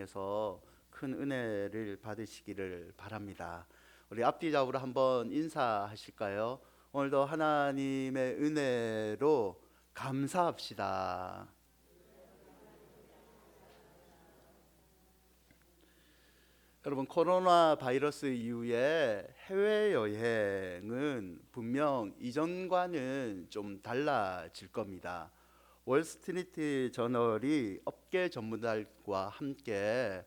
에서 큰 은혜를 받으시기를 바랍니다. 우리 앞뒤적으로 한번 인사하실까요? 오늘도 하나님의 은혜로 감사합시다. 여러분, 코로나 바이러스 이후에 해외여행은 분명 이전과는 좀 달라질 겁니다. 월스트리트 저널이 업계 전문가들과 함께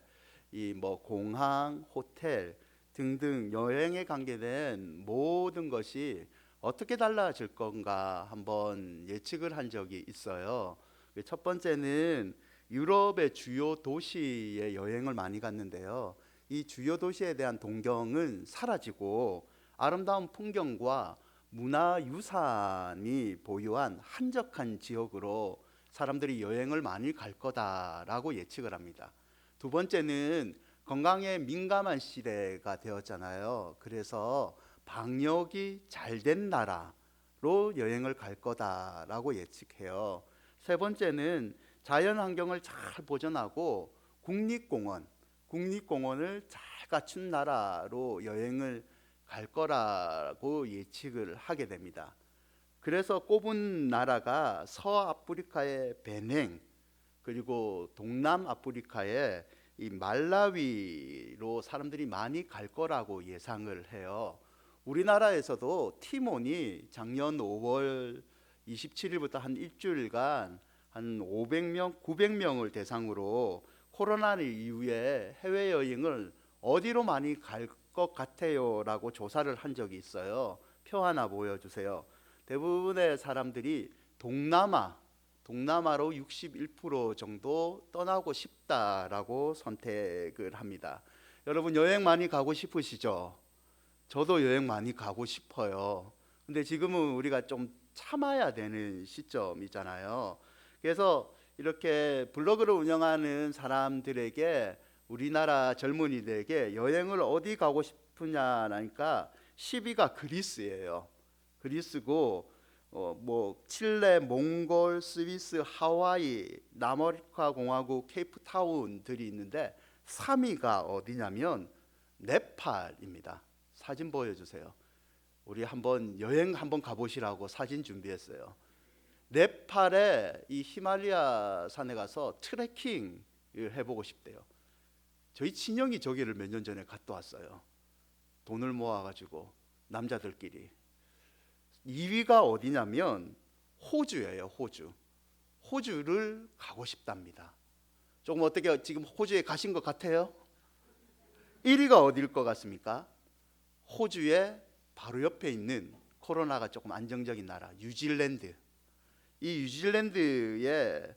이 공항, 호텔 등등 여행에 관계된 모든 것이 어떻게 달라질 건가 한번 예측을 한 적이 있어요. 첫 번째는 유럽의 주요 도시에 여행을 많이 갔는데요. 이 주요 도시에 대한 동경은 사라지고 아름다운 풍경과 문화유산이 보유한 한적한 지역으로 사람들이 여행을 많이 갈 거다라고 예측을 합니다. 두 번째는 건강에 민감한 시대가 되었잖아요. 그래서 방역이 잘 된 나라로 여행을 갈 거다라고 예측해요. 세 번째는 자연환경을 잘 보존하고 국립공원을 잘 갖춘 나라로 여행을 갈 거라고 예측을 하게 됩니다. 그래서 꼽은 나라가 서아프리카의 베냉, 그리고 동남아프리카의 이 말라위로 사람들이 많이 갈 거라고 예상을 해요. 우리나라에서도 티몬이 작년 5월 27일부터 한 일주일간 한 500명, 900명을 대상으로 코로나 이후에 해외여행을 어디로 많이 갈 것 같아요? 라고 조사를 한 적이 있어요. 표 하나 보여주세요. 대부분의 사람들이 동남아로 61% 정도 떠나고 싶다라고 선택을 합니다. 여러분, 여행 많이 가고 싶으시죠? 저도 여행 많이 가고 싶어요. 근데 지금은 우리가 좀 참아야 되는 시점이잖아요. 그래서 이렇게 블로그를 운영하는 사람들에게, 우리나라 젊은이들에게 여행을 어디 가고 싶으냐니까 10위가 그리스예요. 그리스고 칠레, 몽골, 스위스, 하와이, 남아프리카 공화국, 케이프타운들이 있는데 3위가 어디냐면 네팔입니다. 사진 보여주세요. 우리 한번 여행 한번 가보시라고 사진 준비했어요. 네팔의 이 히말라야 산에 가서 트레킹을 해보고 싶대요. 저희 친형이 저기를 몇 년 전에 갔다 왔어요. 돈을 모아가지고 남자들끼리. 2위가 어디냐면 호주예요. 호주를 가고 싶답니다. 조금 어떻게 지금 호주에 가신 것 같아요? 1위가 어디일 것 같습니까? 호주의 바로 옆에 있는 코로나가 조금 안정적인 나라 뉴질랜드. 이 뉴질랜드에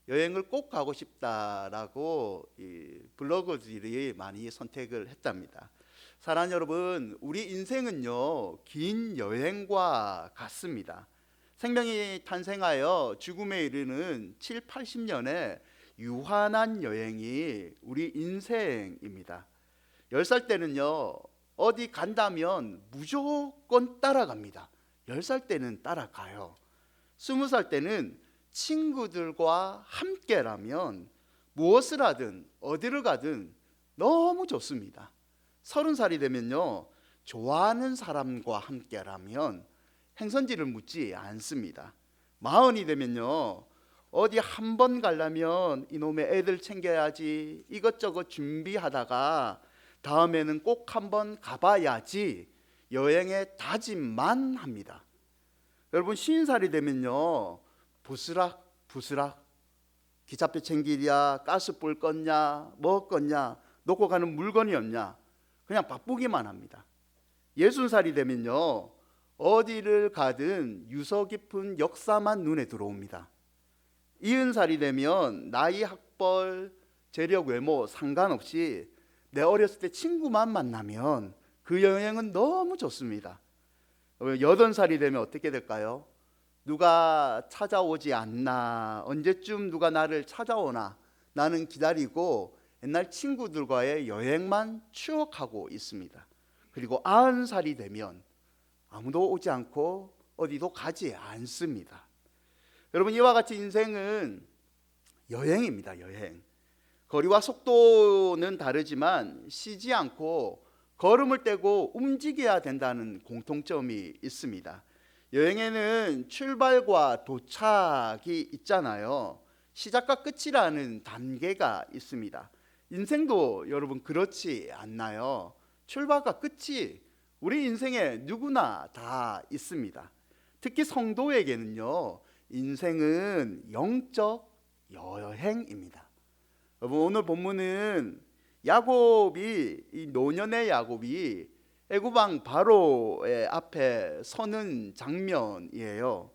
여행을 꼭 가고 싶다라고 이 블로거들이 많이 선택을 했답니다. 사랑하는 여러분, 우리 인생은요 긴 여행과 같습니다. 생명이 탄생하여 죽음에 이르는 7, 80년의 유한한 여행이 우리 인생입니다. 10살 때는요 어디 간다면 무조건 따라갑니다. 10살 때는 따라가요. 20살 때는 친구들과 함께라면 무엇을 하든 어디를 가든 너무 좋습니다. 30살이 되면요 좋아하는 사람과 함께라면 행선지를 묻지 않습니다. 40이 되면요 어디 한 번 가려면 이놈의 애들 챙겨야지 이것저것 준비하다가 다음에는 꼭 한번 가봐야지 여행에 다짐만 합니다. 여러분, 50살이 되면요 부스락 기차표 챙기랴, 가스불 껐냐, 뭐 껐냐, 놓고 가는 물건이 없냐, 그냥 바쁘기만 합니다. 60살이 되면요 어디를 가든 유서 깊은 역사만 눈에 들어옵니다. 70살이 되면 나이, 학벌, 재력, 외모 상관없이 내 어렸을 때 친구만 만나면 그 여행은 너무 좋습니다. 80살이 되면 어떻게 될까요? 누가 찾아오지 않나, 언제쯤 누가 나를 찾아오나, 나는 기다리고 옛날 친구들과의 여행만 추억하고 있습니다. 그리고 90살이 되면 아무도 오지 않고 어디도 가지 않습니다. 여러분, 이와 같이 인생은 여행입니다. 여행. 거리와 속도는 다르지만 쉬지 않고 걸음을 떼고 움직여야 된다는 공통점이 있습니다. 여행에는 출발과 도착이 있잖아요. 시작과 끝이라는 단계가 있습니다. 인생도 여러분 그렇지 않나요? 출발과 끝이 우리 인생에 누구나 다 있습니다. 특히 성도에게는요, 인생은 영적 여행입니다. 여러분, 오늘 본문은 야곱이, 이 노년의 야곱이 애굽 왕 바로의 앞에 서는 장면이에요.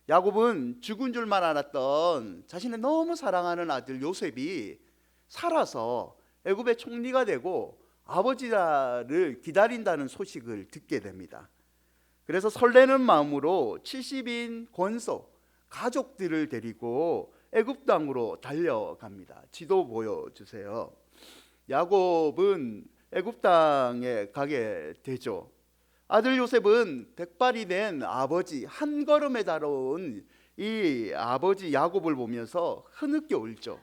야곱은 죽은 줄만 알았던 자신의 너무 사랑하는 아들 요셉이 살아서 애굽의 총리가 되고 아버지를 기다린다는 소식을 듣게 됩니다. 그래서 설레는 마음으로 70인 권속 가족들을 데리고 애굽 땅으로 달려갑니다. 지도 보여주세요. 야곱은 애굽 땅에 가게 되죠. 아들 요셉은 백발이 된 아버지, 한 걸음에 달아온 이 아버지 야곱을 보면서 흐느껴 울죠.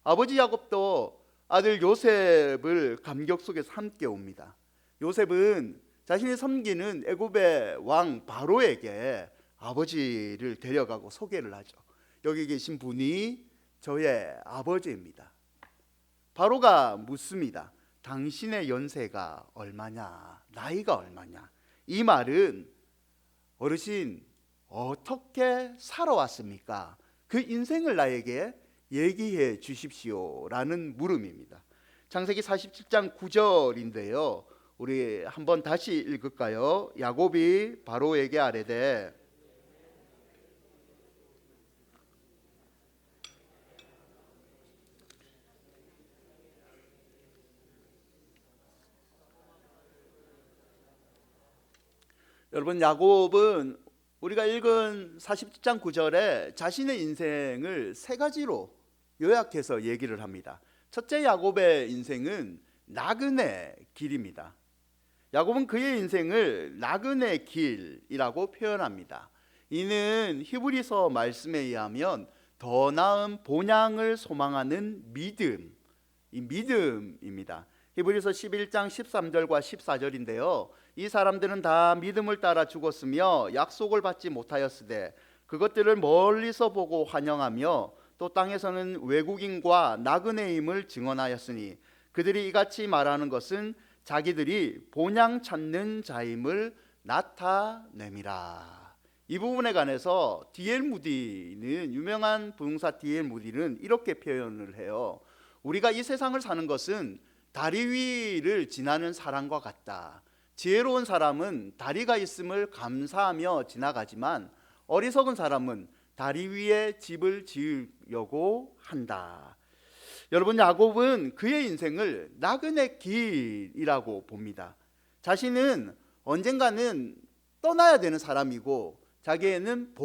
아버지 야곱도 아들 요셉을 감격 속에서 함께 옵니다. 요셉은 자신이 섬기는 애굽의 왕 바로에게 아버지를 데려가고 소개를 하죠. 여기 계신 분이 저의 아버지입니다. 바로가 묻습니다. 당신의 연세가 얼마냐? 나이가 얼마냐? 이 말은 어르신 어떻게 살아왔습니까? 그 인생을 나에게 얘기해 주십시오 라는 물음입니다. 창세기 47장 9절인데요. 우리 한번 다시 읽을까요? 야곱이 바로에게 아뢰되 여러분, 야곱은 우리가 읽은 47장 9절에 자신의 인생을 세 가지로 요약해서 얘기를 합니다. 첫째, 야곱의 인생은 나그네 길입니다. 야곱은 그의 인생을 나그네 길이라고 표현합니다. 이는 히브리서 말씀에 의하면 더 나은 본향을 소망하는 믿음, 이 믿음입니다. 히브리서 11장 13절과 14절인데요. 이 사람들은 다 믿음을 따라 죽었으며 약속을 받지 못하였으되 그것들을 멀리서 보고 환영하며 또 땅에서는 외국인과 나그네임을 증언하였으니 그들이 이같이 말하는 것은 자기들이 본향 찾는 자임을 나타냄이라. 이 부분에 관해서 D.L. 무디는, 유명한 부흥사 D.L. 무디는 이렇게 표현을 해요. 우리가 이 세상을 사는 것은 다리 위를 지나는 사람과 같다. 지혜로운 사람은 다리가 있음을 감사하며 지나가지만 어리석은 사람은 다리 위에 집을 지으려고 한다. 여러분, 야곱은 그의 인생을 나그네 길이라고 봅니다. 자신은 언젠가는 떠나야 되는 사람이고 자기에는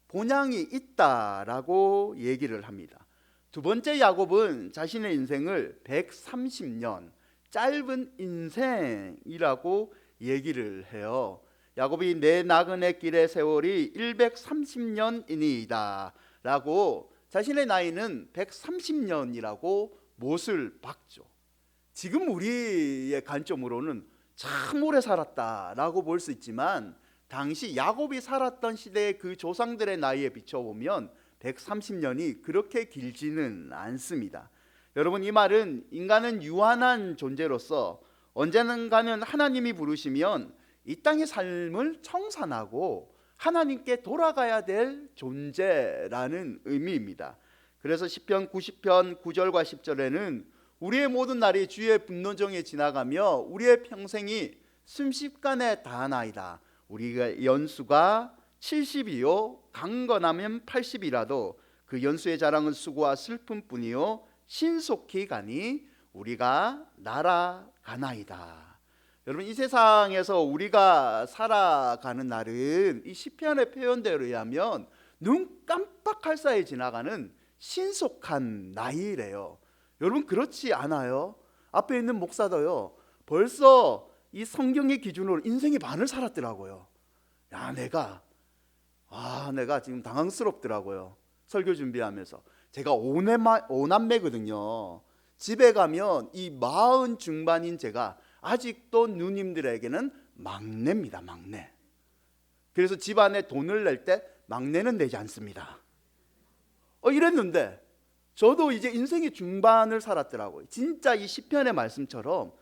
본향이 있다라고 얘기를 합니다. 두 번째, 야곱은 자신의 인생을 130년, 짧은 인생이라고 얘기를 해요. 야곱이 내 나그네 길의 세월이 130년이니이다 라고 자신의 나이는 130년이라고 못을 박죠. 지금 우리의 관점으로는 참 오래 살았다라고 볼 수 있지만 당시 야곱이 살았던 시대의 그 조상들의 나이에 비춰보면 130년이 그렇게 길지는 않습니다. 여러분, 이 말은 인간은 유한한 존재로서 언젠가는 하나님이 부르시면 이 땅의 삶을 청산하고 하나님께 돌아가야 될 존재라는 의미입니다. 그래서 시편 90편 9절과 10절에는 우리의 모든 날이 주의 분노정에 지나가며 우리의 평생이 순식간에 다하나이다. 우리가 연수가 70이요 강건하면 80이라도 그 연수의 자랑은 수고와 슬픔뿐이요 신속히 가니 우리가 날아가나이다. 여러분, 이 세상에서 우리가 살아가는 날은 이 시편의 표현대로 의하면 눈 깜빡할 사이에 지나가는 신속한 나이래요. 여러분, 그렇지 않아요? 앞에 있는 목사도요, 벌써 이 성경의 기준으로 인생의 반을 살았더라고요. 내가 지금 당황스럽더라고요. 설교 준비하면서 제가 오남매거든요. 집에 가면 이 40 중반인 제가 아직도 누님들에게는 막내입니다. 막내. 그래서 집안에 돈을 낼 때 막내는 내지 않습니다. 이랬는데 저도 이제 인생의 중반을 살았더라고요. 진짜 이 시편의 말씀처럼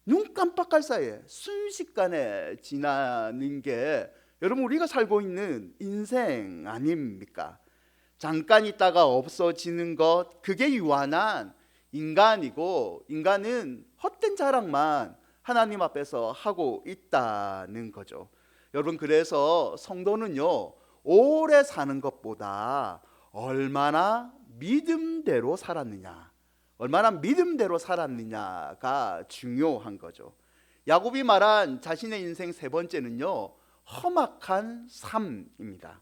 눈 깜빡할 사이에 순식간에 지나는 게 여러분 우리가 살고 있는 인생 아닙니까? 잠깐 있다가 없어지는 것, 그게 유한한 인간이고, 인간은 헛된 자랑만 하나님 앞에서 하고 있다는 거죠. 여러분, 그래서 성도는요, 오래 사는 것보다 얼마나 믿음대로 살았느냐, 얼마나 믿음대로 살았느냐가 중요한 거죠. 야곱이 말한 자신의 인생 세 번째는요, 험악한 삶입니다.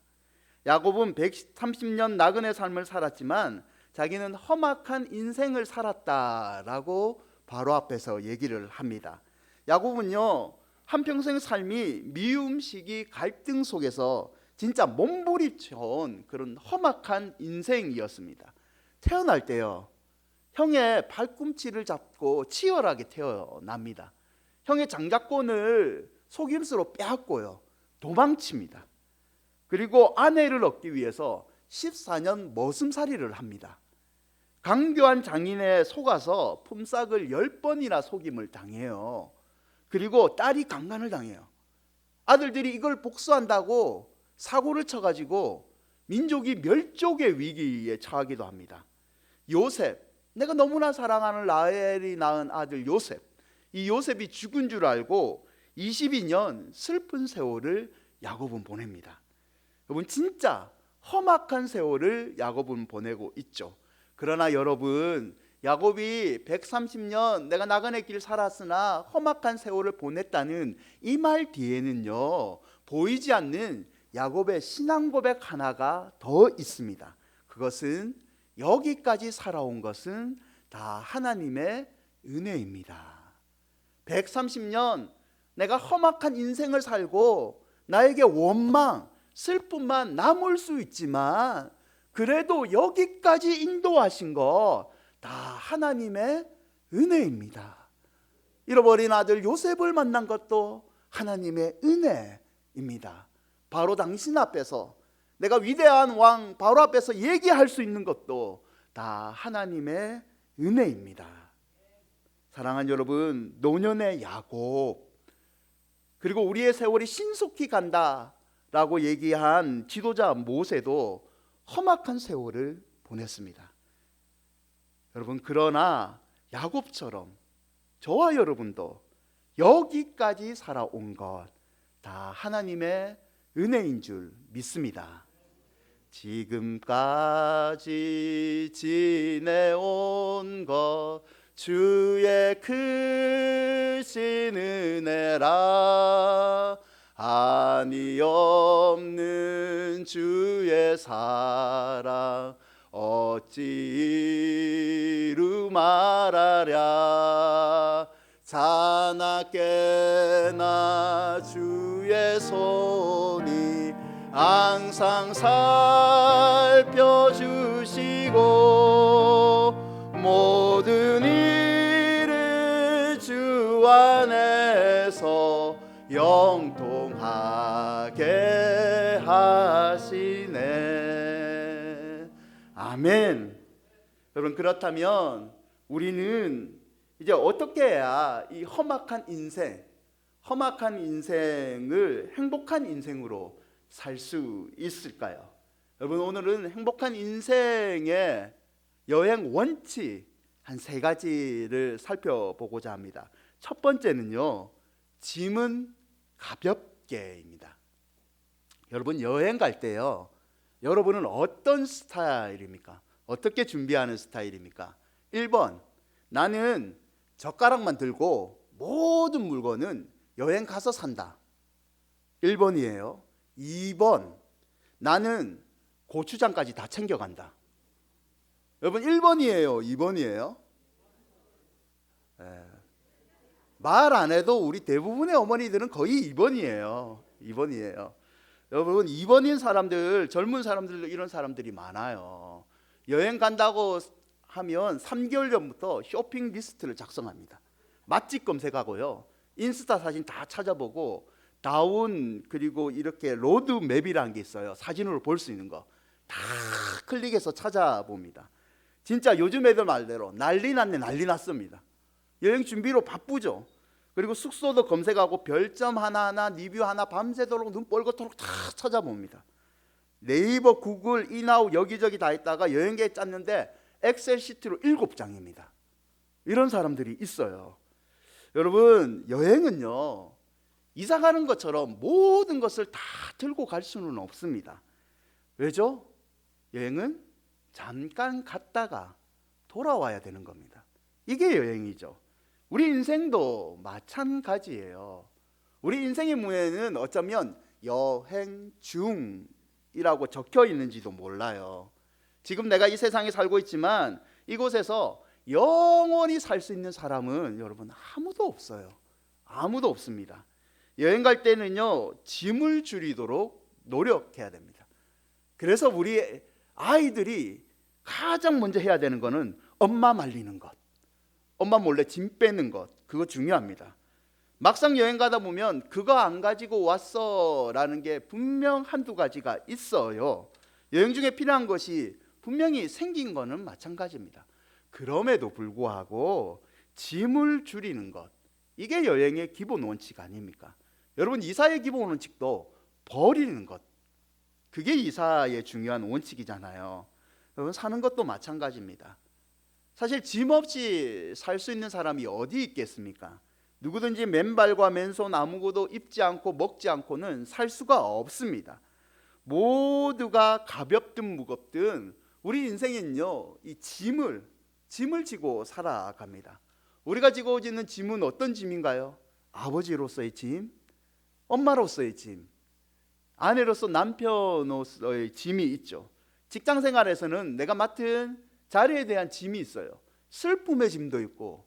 야곱은 130년 나그네 삶을 살았지만 자기는 험악한 인생을 살았다라고 바로 앞에서 얘기를 합니다. 야곱은요, 한평생 삶이 미움, 시기, 갈등 속에서 진짜 몸부림쳐온 그런 험악한 인생이었습니다. 태어날 때요, 형의 발꿈치를 잡고 치열하게 태어납니다. 형의 장자권을 속임수로 빼앗고요, 도망칩니다. 그리고 아내를 얻기 위해서 14년 머슴살이를 합니다. 강교한 장인에 속아서 품삯을 10번이나 속임을 당해요. 그리고 딸이 강간을 당해요. 아들들이 이걸 복수한다고 사고를 쳐가지고 민족이 멸족의 위기에 처하기도 합니다. 요셉, 내가 너무나 사랑하는 라헬이 낳은 아들 요셉, 이 요셉이 죽은 줄 알고 22년 슬픈 세월을 야곱은 보냅니다. 여러분, 진짜 험악한 세월을 야곱은 보내고 있죠. 그러나 여러분, 야곱이 130년 내가 나그네 길 살았으나 험악한 세월을 보냈다는 이 말 뒤에는요, 보이지 않는 야곱의 신앙 고백 하나가 더 있습니다. 그것은 여기까지 살아온 것은 다 하나님의 은혜입니다. 130년 내가 험악한 인생을 살고 나에게 원망, 슬픔만 남을 수 있지만 그래도 여기까지 인도하신 거 다 하나님의 은혜입니다. 잃어버린 아들 요셉을 만난 것도 하나님의 은혜입니다. 바로 당신 앞에서, 내가 위대한 왕 바로 앞에서 얘기할 수 있는 것도 다 하나님의 은혜입니다. 사랑하는 여러분, 노년의 야곱, 그리고 우리의 세월이 신속히 간다 라고 얘기한 지도자 모세도 험악한 세월을 보냈습니다. 여러분, 그러나 야곱처럼 저와 여러분도 여기까지 살아온 것 다 하나님의 은혜인 줄 믿습니다. 지금까지 지내온 것 주의 크신 은혜라, 한이 없는 주의 사랑 어찌 이루 말하랴. 자나깨나 주의 손이 항상 살펴주시고 모든 일을 주 안에서 영통하게 하시네. 아멘. 여러분, 그렇다면 우리는 이제 어떻게 해야 이 험악한 인생을 행복한 인생으로 살 수 있을까요? 여러분, 오늘은 행복한 인생의 여행 원칙 한 3가지를 살펴보고자 합니다. 첫 번째는요, 짐은 가볍게입니다. 여러분, 여행 갈 때요, 여러분은 어떤 스타일입니까? 어떻게 준비하는 스타일입니까? 1번, 나는 젓가락만 들고 모든 물건은 여행 가서 산다. 1번이에요. 2번, 나는 고추장까지 다 챙겨간다. 여러분, 1번이에요? 2번이에요? 말 안 해도 우리 대부분의 어머니들은 거의 2번이에요. 2번이에요. 여러분, 2번인 사람들, 젊은 사람들도 이런 사람들이 많아요. 여행 간다고 하면 3개월 전부터 쇼핑 리스트를 작성합니다. 맛집 검색하고요, 인스타 사진 다 찾아보고 다운, 그리고 이렇게 로드맵이라는 게 있어요. 사진으로 볼 수 있는 거 다 클릭해서 찾아봅니다. 진짜 요즘 애들 말대로 난리 났네, 난리 났습니다. 여행 준비로 바쁘죠. 그리고 숙소도 검색하고 별점 하나하나, 리뷰 하나 밤새도록 눈 뻘겋도록 다 찾아봅니다. 네이버, 구글, 인아웃 여기저기 다 있다가 여행 계획 짰는데 엑셀 시트로 7장입니다. 이런 사람들이 있어요. 여러분, 여행은요, 이사 가는 것처럼 모든 것을 다 들고 갈 수는 없습니다. 왜죠? 여행은 잠깐 갔다가 돌아와야 되는 겁니다. 이게 여행이죠. 우리 인생도 마찬가지예요. 우리 인생의 문에는 어쩌면 여행 중이라고 적혀 있는지도 몰라요. 지금 내가 이 세상에 살고 있지만 이곳에서 영원히 살 수 있는 사람은 여러분 아무도 없어요. 아무도 없습니다. 여행 갈 때는요, 짐을 줄이도록 노력해야 됩니다. 그래서 우리 아이들이 가장 먼저 해야 되는 거는 엄마 말리는 것, 엄마 몰래 짐 빼는 것, 그거 중요합니다. 막상 여행 가다 보면 그거 안 가지고 왔어 라는 게 분명 한두 가지가 있어요. 여행 중에 필요한 것이 분명히 생긴 거는 마찬가지입니다. 그럼에도 불구하고 짐을 줄이는 것, 이게 여행의 기본 원칙 아닙니까? 여러분, 이사의 기본 원칙도 버리는 것, 그게 이사의 중요한 원칙이잖아요. 여러분, 사는 것도 마찬가지입니다. 사실 짐 없이 살 수 있는 사람이 어디 있겠습니까? 누구든지 맨발과 맨손 아무것도 입지 않고 먹지 않고는 살 수가 없습니다. 모두가 가볍든 무겁든 우리 인생은요, 이 짐을 지고 살아갑니다. 우리가 지고 있는 짐은 어떤 짐인가요? 아버지로서의 짐, 엄마로서의 짐, 아내로서 남편으로서의 짐이 있죠. 직장 생활에서는 내가 맡은 자리에 대한 짐이 있어요. 슬픔의 짐도 있고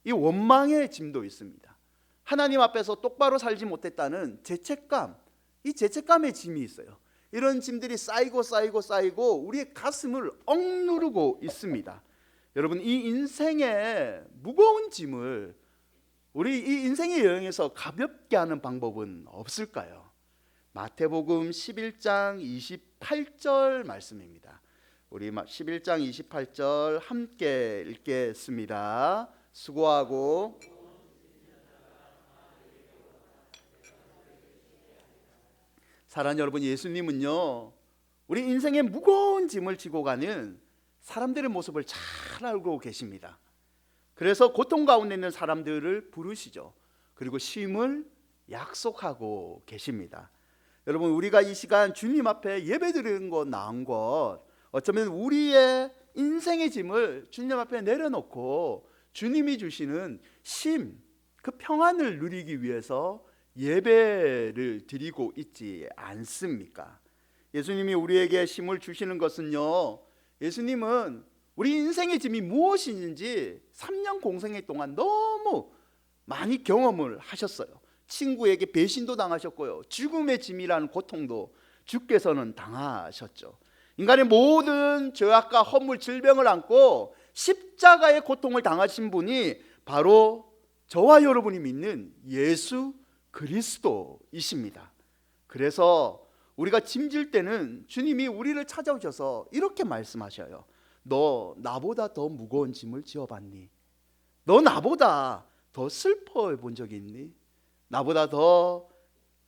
이 원망의 짐도 있습니다. 하나님 앞에서 똑바로 살지 못했다는 죄책감, 이 죄책감의 짐이 있어요. 이런 짐들이 쌓이고 우리의 가슴을 억누르고 있습니다. 여러분, 이 인생의 무거운 짐을 우리 이 인생의 여행에서 가볍게 하는 방법은 없을까요? 마태복음 11장 28절 말씀입니다. 우리 11장 28절 함께 읽겠습니다. 수고하고 사랑하는 여러분, 예수님은요, 우리 인생의 무거운 짐을 지고 가는 사람들의 모습을 잘 알고 계십니다. 그래서 고통 가운데 있는 사람들을 부르시죠. 그리고 쉼을 약속하고 계십니다. 여러분, 우리가 이 시간 주님 앞에 예배드리는 것, 나온 것, 어쩌면 우리의 인생의 짐을 주님 앞에 내려놓고 주님이 주시는 쉼, 그 평안을 누리기 위해서 예배를 드리고 있지 않습니까? 예수님이 우리에게 쉼을 주시는 것은요, 예수님은 우리 인생의 짐이 무엇인지 3년 공생애 동안 너무 많이 경험을 하셨어요. 친구에게 배신도 당하셨고요, 죽음의 짐이라는 고통도 주께서는 당하셨죠. 인간의 모든 죄악과 허물, 질병을 안고 십자가의 고통을 당하신 분이 바로 저와 여러분이 믿는 예수 그리스도이십니다. 그래서 우리가 짐질 때는 주님이 우리를 찾아오셔서 이렇게 말씀하셔요. 너 나보다 더 무거운 짐을 지어봤니? 너 나보다 더 슬퍼해 본 적이 있니? 나보다 더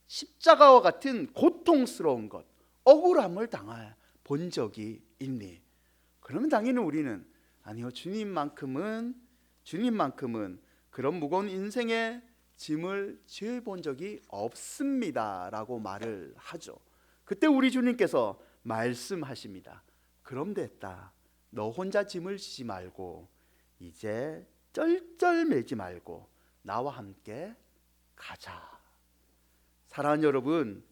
십자가와 같은 고통스러운 것, 억울함을 당해 본 적이 있니? 그러면 당연히 우리는 아니요, 주님만큼은 그런 무거운 인생의 짐을 지어본 적이 없습니다 라고 말을 하죠. 그때 우리 주님께서 말씀하십니다. 그럼 됐다. 너 혼자 짐을 지지 말고 이제 쩔쩔매지 말고 나와 함께 가자. 사랑하는 여러분,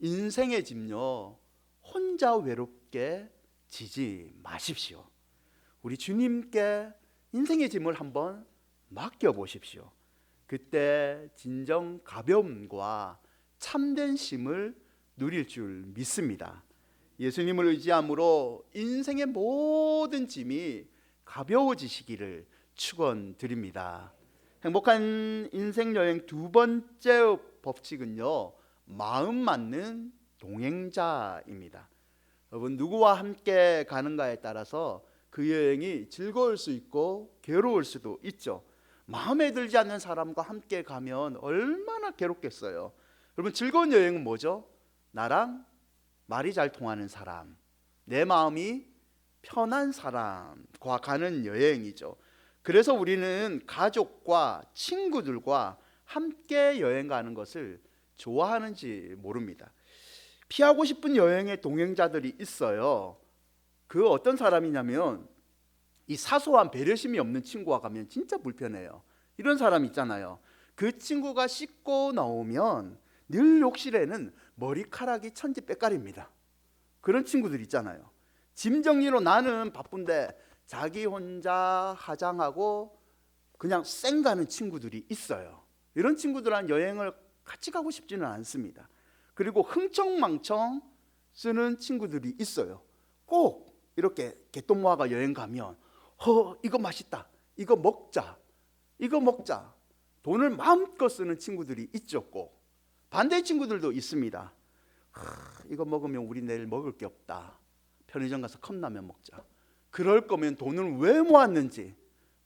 인생의 짐요, 혼자 외롭게 지지 마십시오. 우리 주님께 인생의 짐을 한번 맡겨보십시오. 그때 진정 가벼움과 참된 쉼을 누릴 줄 믿습니다. 예수님을 의지함으로 인생의 모든 짐이 가벼워지시기를 축원드립니다. 행복한 인생 여행 두 번째 법칙은요, 마음 맞는 동행자입니다. 여러분, 누구와 함께 가는가에 따라서 그 여행이 즐거울 수 있고 괴로울 수도 있죠. 마음에 들지 않는 사람과 함께 가면 얼마나 괴롭겠어요. 여러분, 즐거운 여행은 뭐죠? 나랑 말이 잘 통하는 사람, 내 마음이 편한 사람과 가는 여행이죠. 그래서 우리는 가족과 친구들과 함께 여행 가는 것을 좋아하는지 모릅니다. 피하고 싶은 여행의 동행자들이 있어요. 그 어떤 사람이냐면 이 사소한 배려심이 없는 친구와 가면 진짜 불편해요. 이런 사람 있잖아요. 그 친구가 씻고 나오면 늘 욕실에는 머리카락이 천지빼깔입니다. 그런 친구들 있잖아요. 짐 정리로 나는 바쁜데 자기 혼자 화장하고 그냥 쌩 가는 친구들이 있어요. 이런 친구들은 여행을 같이 가고 싶지는 않습니다. 그리고 흥청망청 쓰는 친구들이 있어요. 꼭 이렇게 개똥 모아가 여행 가면 이거 맛있다, 이거 먹자, 이거 먹자, 돈을 마음껏 쓰는 친구들이 있죠. 꼭 반대의 친구들도 있습니다. 이거 먹으면 우리 내일 먹을 게 없다, 편의점 가서 컵라면 먹자. 그럴 거면 돈을 왜 모았는지,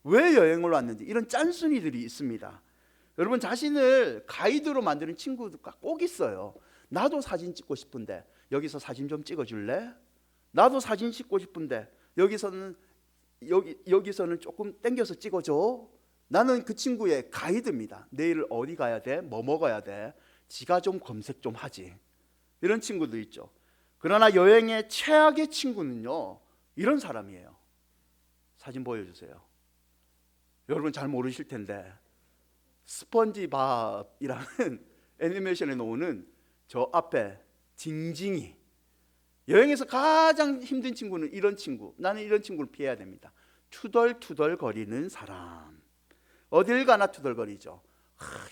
왜 여행을 왔는지, 이런 짠순이들이 있습니다. 여러분, 자신을 가이드로 만드는 친구가 꼭 있어요. 나도 사진 찍고 싶은데 여기서 사진 좀 찍어줄래? 나도 사진 찍고 싶은데 여기서는 조금 땡겨서 찍어줘. 나는 그 친구의 가이드입니다. 내일 어디 가야 돼? 뭐 먹어야 돼? 지가 좀 검색 좀 하지. 이런 친구도 있죠. 그러나 여행의 최악의 친구는요, 이런 사람이에요. 사진 보여주세요. 여러분 잘 모르실 텐데 스펀지밥이라는 애니메이션에 나오는 저 앞에 징징이, 여행에서 가장 힘든 친구는 이런 친구. 나는 이런 친구를 피해야 됩니다. 투덜투덜 거리는 사람. 어딜 가나 투덜거리죠.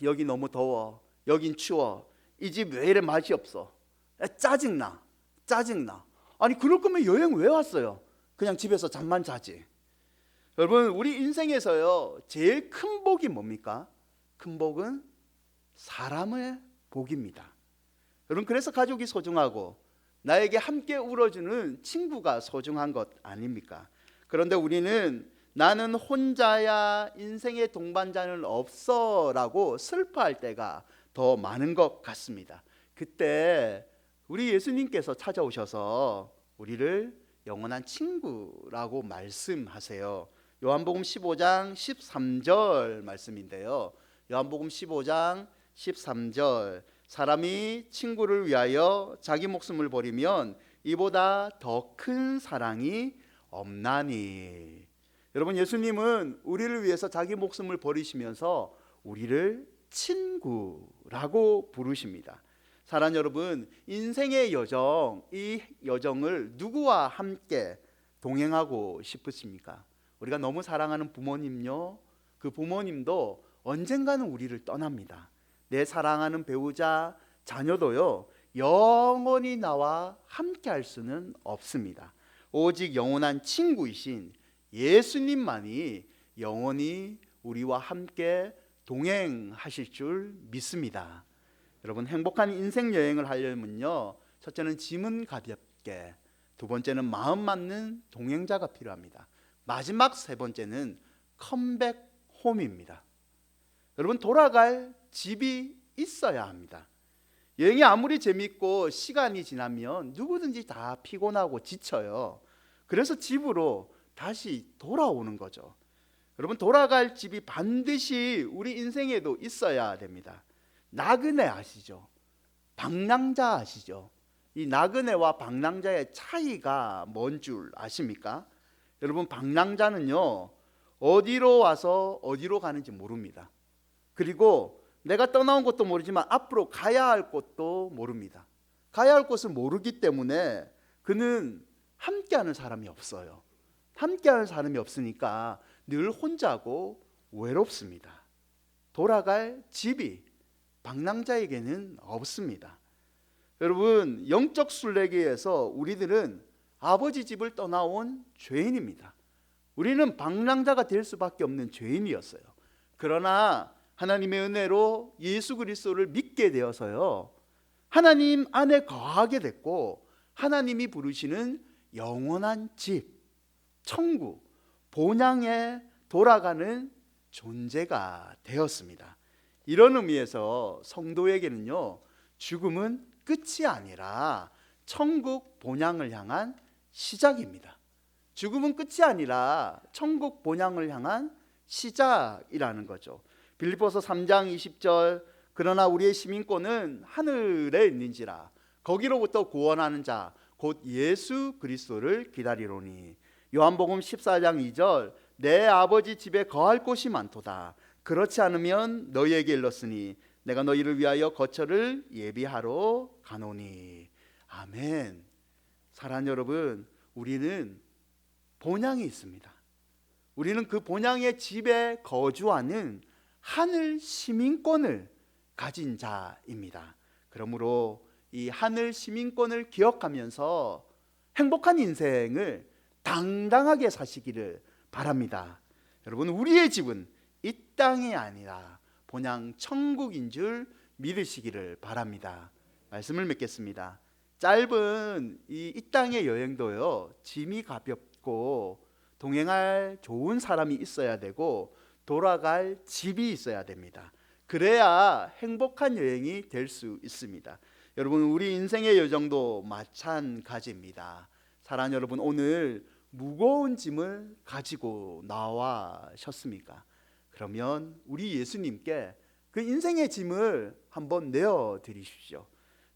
여기 너무 더워, 여긴 추워, 이 집 왜 이래 맛이 없어, 짜증나. 아니 그럴 거면 여행 왜 왔어요? 그냥 집에서 잠만 자지. 여러분, 우리 인생에서요, 제일 큰 복이 뭡니까? 큰 복은 사람의 복입니다. 여러분, 그래서 가족이 소중하고 나에게 함께 울어주는 친구가 소중한 것 아닙니까? 그런데 우리는 나는 혼자야, 인생의 동반자는 없어 라고 슬퍼할 때가 더 많은 것 같습니다. 그때 우리 예수님께서 찾아오셔서 우리를 영원한 친구라고 말씀하세요. 요한복음 15장 13절 말씀인데요. 요한복음 15장 13절, 사람이 친구를 위하여 자기 목숨을 버리면 이보다 더 큰 사랑이 없나니. 여러분, 예수님은 우리를 위해서 자기 목숨을 버리시면서 우리를 친구라고 부르십니다. 사랑하는 여러분, 인생의 여정, 이 여정을 누구와 함께 동행하고 싶으십니까? 우리가 너무 사랑하는 부모님요, 그 부모님도 언젠가는 우리를 떠납니다. 내 사랑하는 배우자, 자녀도요, 영원히 나와 함께 할 수는 없습니다. 오직 영원한 친구이신 예수님만이 영원히 우리와 함께 동행하실 줄 믿습니다. 여러분, 행복한 인생 여행을 하려면요, 첫째는 짐은 가볍게, 두 번째는 마음 맞는 동행자가 필요합니다. 마지막 세 번째는 컴백 홈입니다. 여러분, 돌아갈 집이 있어야 합니다. 여행이 아무리 재밌고 시간이 지나면 누구든지 다 피곤하고 지쳐요. 그래서 집으로 다시 돌아오는 거죠. 여러분, 돌아갈 집이 반드시 우리 인생에도 있어야 됩니다. 나그네 아시죠? 방랑자 아시죠? 이 나그네와 방랑자의 차이가 뭔 줄 아십니까? 여러분, 방랑자는요, 어디로 와서 어디로 가는지 모릅니다. 그리고 내가 떠나온 것도 모르지만 앞으로 가야 할 곳도 모릅니다. 가야 할 곳을 모르기 때문에 그는 함께하는 사람이 없어요. 함께하는 사람이 없으니까 늘 혼자고 외롭습니다. 돌아갈 집이 방랑자에게는 없습니다. 여러분, 영적 순례기에서 우리들은 아버지 집을 떠나온 죄인입니다. 우리는 방랑자가 될 수밖에 없는 죄인이었어요. 그러나 하나님의 은혜로 예수 그리스도를 믿게 되어서요, 하나님 안에 거하게 됐고 하나님이 부르시는 영원한 집, 천국, 본향에 돌아가는 존재가 되었습니다. 이런 의미에서 성도에게는요, 죽음은 끝이 아니라 천국 본향을 향한 시작입니다. 죽음은 끝이 아니라 천국 본향을 향한 시작이라는 거죠. 빌립보서 3장 20절, 그러나 우리의 시민권은 하늘에 있는지라 거기로부터 구원하는 자 곧 예수 그리스도를 기다리로니. 요한복음 14장 2절, 내 아버지 집에 거할 곳이 많도다. 그렇지 않으면 너희에게 일렀으니 내가 너희를 위하여 거처를 예비하러 가노니. 아멘. 사랑하는 여러분, 우리는 본향이 있습니다. 우리는 그 본향의 집에 거주하는 하늘 시민권을 가진 자입니다. 그러므로 이 하늘 시민권을 기억하면서 행복한 인생을 당당하게 사시기를 바랍니다. 여러분, 우리의 집은 이 땅이 아니라 본향 천국인 줄 믿으시기를 바랍니다. 말씀을 맺겠습니다. 짧은 이 땅의 여행도요, 짐이 가볍고 동행할 좋은 사람이 있어야 되고 돌아갈 집이 있어야 됩니다. 그래야 행복한 여행이 될 수 있습니다. 여러분, 우리 인생의 여정도 마찬가지입니다. 사랑하는 여러분, 오늘 무거운 짐을 가지고 나와셨습니까? 그러면 우리 예수님께 그 인생의 짐을 한번 내어드리십시오.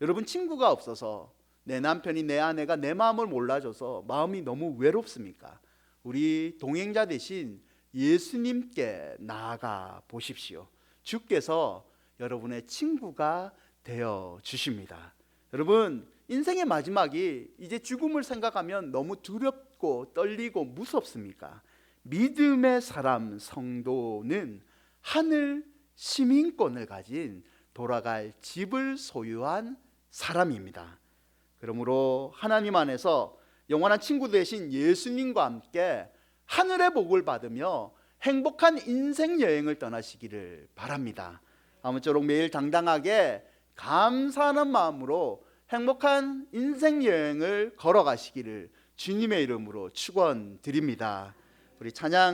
여러분, 친구가 없어서 내 남편이, 내 아내가 내 마음을 몰라줘서 마음이 너무 외롭습니까? 우리 동행자 대신 예수님께 나아가 보십시오. 주께서 여러분의 친구가 되어 주십니다. 여러분, 인생의 마지막이 이제 죽음을 생각하면 너무 두렵고 떨리고 무섭습니까? 믿음의 사람 성도는 하늘 시민권을 가진 돌아갈 집을 소유한 사람입니다. 그러므로 하나님 안에서 영원한 친구 되신 예수님과 함께 하늘의 복을 받으며 행복한 인생 여행을 떠나시기를 바랍니다. 아무쪼록 매일 당당하게 감사하는 마음으로 행복한 인생 여행을 걸어가시기를 주님의 이름으로 축원드립니다. 우리 찬양